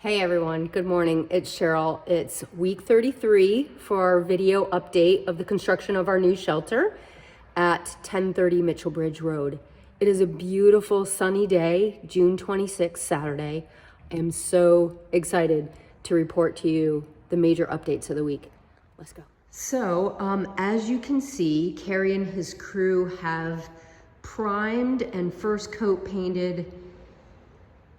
Hey everyone, good morning. It's Cheryl. It's week 33 for our video update of the construction of our new shelter at 1030 Mitchell Bridge Road. It is a beautiful sunny day, June 26th, Saturday. I am so excited to report to you the major updates of the week. Let's go. So, as you can see, Carrie and his crew have primed and first coat painted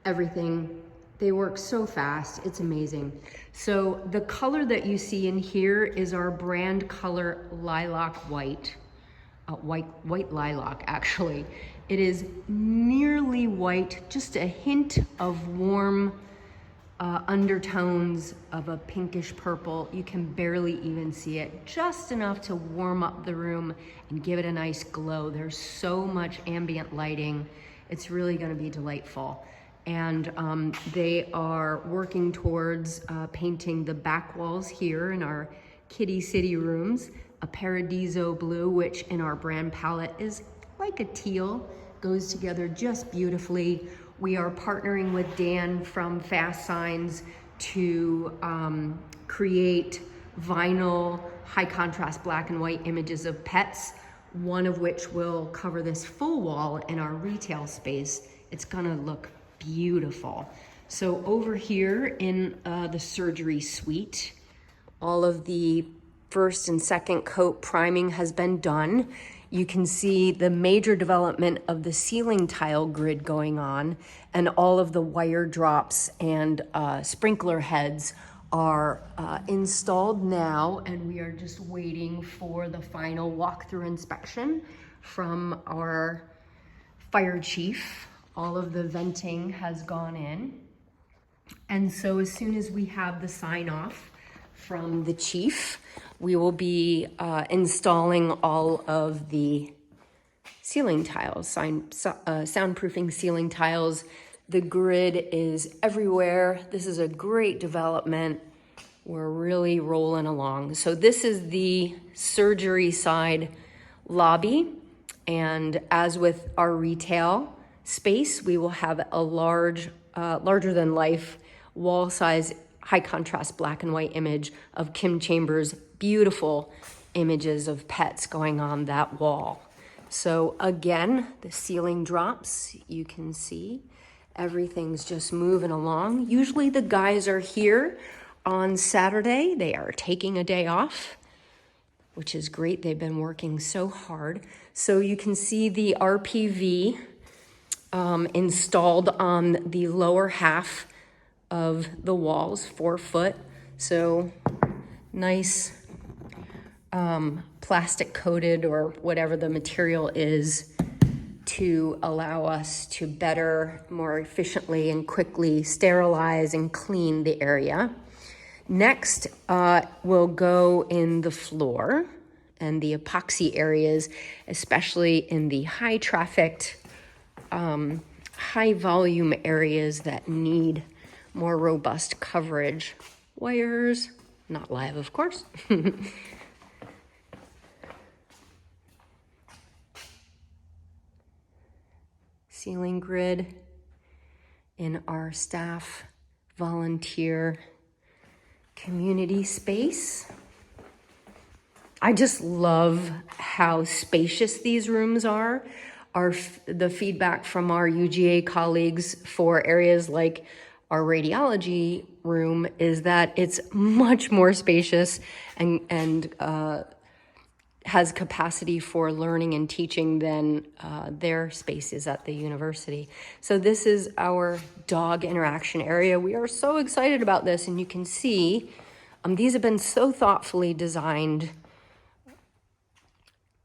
everything. They work so fast, it's amazing. So the color that you see in here is our brand color lilac white, white lilac actually. It is nearly white, just a hint of warm undertones of a pinkish purple. You can barely even see it, just enough to warm up the room and give it a nice glow. There's so much ambient lighting. It's really gonna be delightful. And they are working towards painting the back walls here in our Kitty City rooms, a Paradiso blue, which in our brand palette is like a teal, goes together just beautifully. We are partnering with Dan from Fast Signs to create vinyl, high contrast black and white images of pets, one of which will cover this full wall in our retail space. It's gonna look beautiful. So over here in the surgery suite, all of the first and second coat priming has been done. You can see the major development of the ceiling tile grid going on, and all of the wire drops and sprinkler heads are installed now, and we are just waiting for the final walkthrough inspection from our fire chief. All of the venting has gone in. And so as soon as we have the sign off from the chief, we will be installing all of the ceiling tiles, soundproofing ceiling tiles. The grid is everywhere. This is a great development. We're really rolling along. So this is the surgery side lobby. And as with our retail space, we will have a larger than life wall size, high contrast black and white image of Kim Chambers' beautiful images of pets going on that wall. So again, the ceiling drops, you can see everything's just moving along. Usually the guys are here on Saturday. They are taking a day off, which is great. They've been working so hard. So you can see the RPV installed on the lower half of the walls, 4 foot. So nice plastic coated or whatever the material is to allow us to better, more efficiently and quickly sterilize and clean the area. Next, we'll go in the floor and the epoxy areas, especially in the high trafficked high volume areas that need more robust coverage. Wires, not live, of course. Ceiling grid in our staff volunteer community space. I just love how spacious these rooms are. The feedback from our UGA colleagues for areas like our radiology room is that it's much more spacious and has capacity for learning and teaching than their spaces at the university. So this is our dog interaction area. We are so excited about this, and you can see these have been so thoughtfully designed.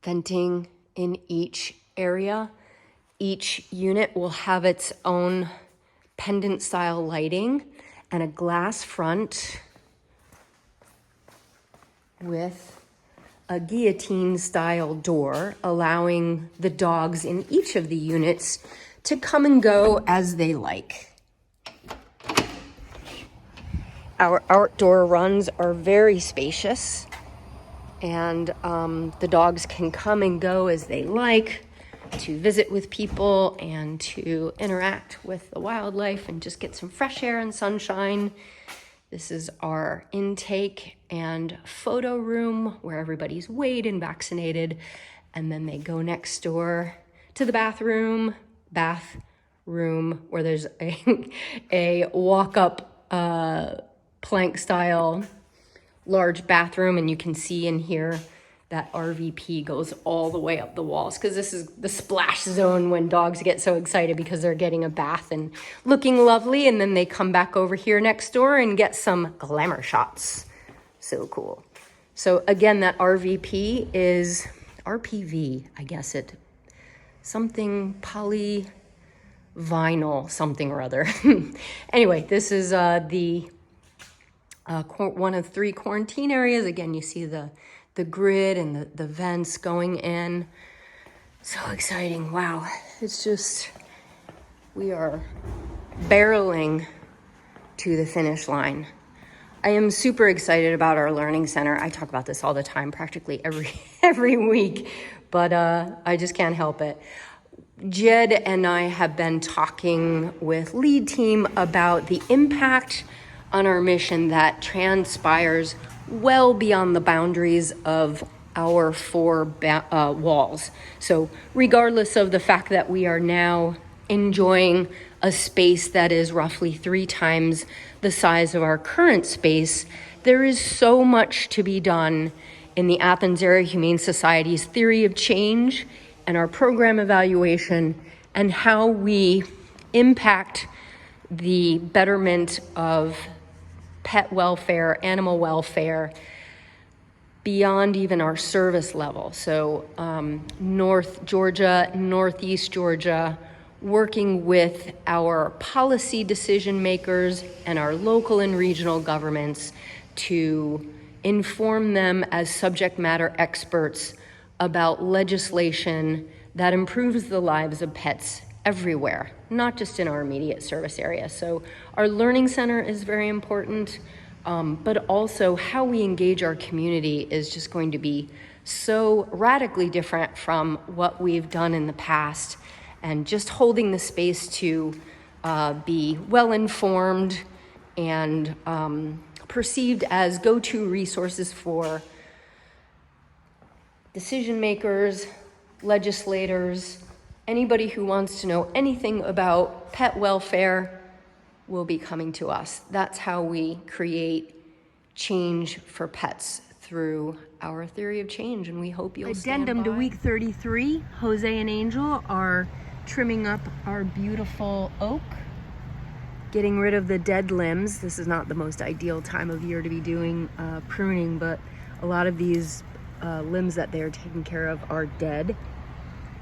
Venting in each area. Each unit will have its own pendant style lighting and a glass front with a guillotine style door, allowing the dogs in each of the units to come and go as they like. Our outdoor runs are very spacious, and the dogs can come and go as they like. to visit with people and to interact with the wildlife and just get some fresh air and sunshine. This is our intake and photo room where everybody's weighed and vaccinated. And then they go next door to the bathroom where there's a walk-up plank style large bathroom, and you can see in here that RVP goes all the way up the walls, because this is the splash zone when dogs get so excited because they're getting a bath and looking lovely, and then they come back over here next door and get some glamour shots. So cool. So again, that RVP is RPV, I guess something polyvinyl something or other. Anyway, this is the one of 3 quarantine areas. Again, you see the grid and the vents going in. So exciting. Wow. It's just, we are barreling to the finish line. I am super excited about our learning center. I talk about this all the time, practically every week, but I just can't help it. Jed and I have been talking with lead team about the impact on our mission that transpires well beyond the boundaries of our 4 walls. So regardless of the fact that we are now enjoying a space that is roughly 3 times the size of our current space, there is so much to be done in the Athens Area Humane Society's theory of change and our program evaluation and how we impact the betterment of pet welfare, animal welfare, beyond even our service level. So North Georgia, Northeast Georgia, working with our policy decision makers and our local and regional governments to inform them as subject matter experts about legislation that improves the lives of pets everywhere, not just in our immediate service area. So our learning center is very important, but also how we engage our community is just going to be so radically different from what we've done in the past, and just holding the space to be well-informed and perceived as go-to resources for decision makers, legislators, anybody who wants to know anything about pet welfare will be coming to us. That's how we create change for pets, through our theory of change, and we hope you'll stand by. Addendum to week 33, Jose and Angel are trimming up our beautiful oak, getting rid of the dead limbs. This is not the most ideal time of year to be doing pruning, but a lot of these limbs that they're taking care of are dead,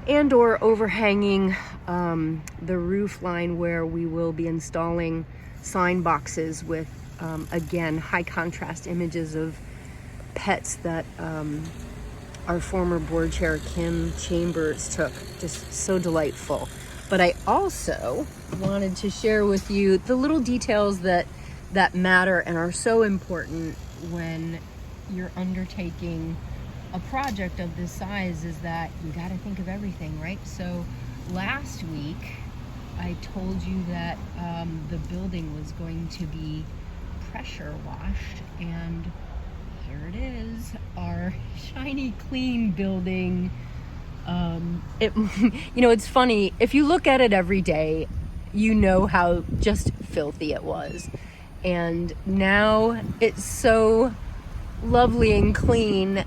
and or overhanging the roof line where we will be installing sign boxes with, again, high contrast images of pets that our former board chair Kim Chambers took. Just so delightful. But I also wanted to share with you the little details that matter and are so important when you're undertaking a project of this size, is that you got to think of everything, right? So last week I told you that the building was going to be pressure washed, and here it is, our shiny clean building. It's funny, if you look at it every day, you know how just filthy it was, and now it's so lovely and clean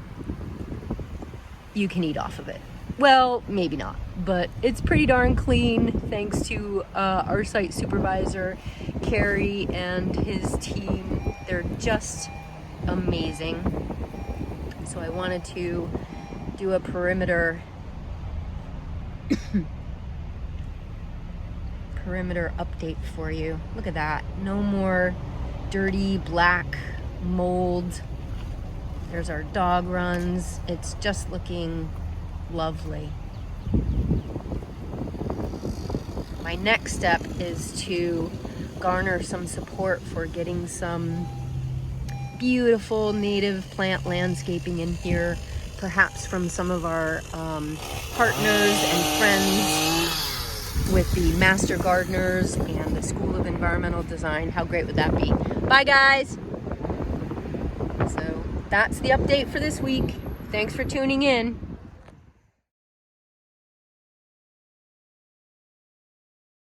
you can eat off of it. Well, maybe not, but it's pretty darn clean thanks to our site supervisor Carrie and his team. They're just amazing. So I wanted to do a perimeter update for you. Look at that. No more dirty black mold. There's our dog runs. It's just looking lovely. My next step is to garner some support for getting some beautiful native plant landscaping in here, perhaps from some of our partners and friends with the Master Gardeners and the School of Environmental Design. How great would that be? Bye, guys. So that's the update for this week. Thanks for tuning in.